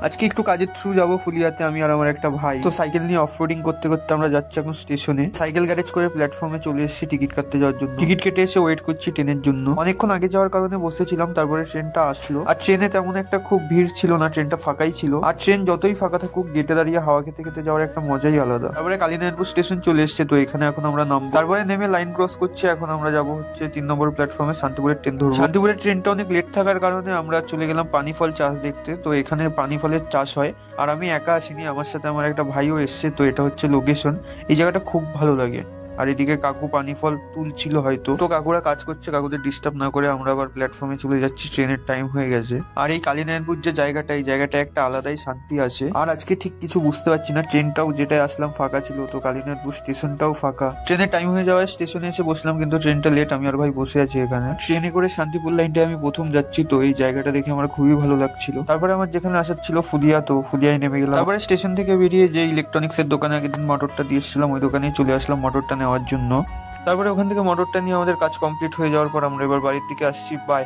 আজকে একটু কাজের থ্রু যাবো ফুলিয়াতে, আমি আর আমার একটা ভাই। তো সাইকেল নিয়ে অফরোডিং করতে করতে আমরা যাচ্ছি এখন স্টেশনে। সাইকেল গ্যারেজ করে প্ল্যাটফর্মে চলে এসেছি টিকিট কাটতে যাওয়ার জন্য। টিকিট কেটে এসে ওয়েট করছি ট্রেনের জন্য। অনেকক্ষণ আগে যাওয়ার কারণে বসেছিলাম, তারপরে ট্রেনটা আসলো। আর ট্রেনে তেমন একটা খুব ভিড় ছিল না, ট্রেনটা ফাঁকাই ছিল। আর ট্রেন যতই ফাঁকা থাকুক গেটে দাঁড়িয়ে হাওয়া খেতে খেতে যাওয়ার একটা মজাই আলাদা। তারপরে কালীনারায়ণপুর স্টেশন চলে এসছে, তো এখানে এখন আমরা নামবো। তারপরে নেমে লাইন ক্রস করছি, এখন আমরা যাবো হচ্ছে 3 নম্বর প্ল্যাটফর্মে শান্তিপুরের ট্রেন ধরবো। শান্তিপুরের ট্রেনটা অনেক লেট থাকার কারণে আমরা চলে গেলাম পানিফল চাষ দেখতে। তো এখানে পানিফলের চাষ হয়, আর আমি একা আসিনি, আমার সাথে আমার একটা ভাইও এসছে। তো এটা হচ্ছে লোকেশন, এই জায়গাটা খুব ভালো লাগে। আর এদিকে কাকু পানি ফল তুলছিল হয়তো, তো কাকুরা কাজ করছে, কাকুদের ডিস্টার্ব না করে আমরা আবার প্ল্যাটফর্মে চলে যাচ্ছি, ট্রেনের টাইম হয়ে গেছে। আর এই কালীনারায়ণপুর যে জায়গাটা, এই জায়গাটা একটা আলাদাই শান্তি আছে। আর আজকে ঠিক কিছু বুঝতে পারছি না, ট্রেনটাও যেটাই আসলাম ফাঁকা ছিল, তো কালীনারায়ণপুর স্টেশনটাও ফাঁকা। ট্রেনের টাইম হয়ে যাওয়ায় স্টেশনে এসে বসলাম, কিন্তু ট্রেনটা লেট, আমি আর ভাই বসে আছি এখানে। ট্রেনে করে শান্তিপুর লাইনটায় আমি প্রথম যাচ্ছি, তো এই জায়গাটা দেখে আমার খুবই ভালো লাগছিল। তারপরে আমার যেখানে আসার ছিল ফুলিয়া, তো ফুলিয়ায় নেমে গেলাম। তারপরে স্টেশন থেকে বেরিয়ে যে ইলেকট্রনিক্স এর দোকানে আগের দিন মোটরটা দিয়েছিলাম, ওই দোকানে চলে আসলাম মোটরটা নেওয়ার জন্য। তারপরে ওখান থেকে মোটরটা নিয়ে আমাদের কাজ কমপ্লিট হয়ে যাওয়ার পর আমরা এবার বাড়ির দিকে আসছি। বাই।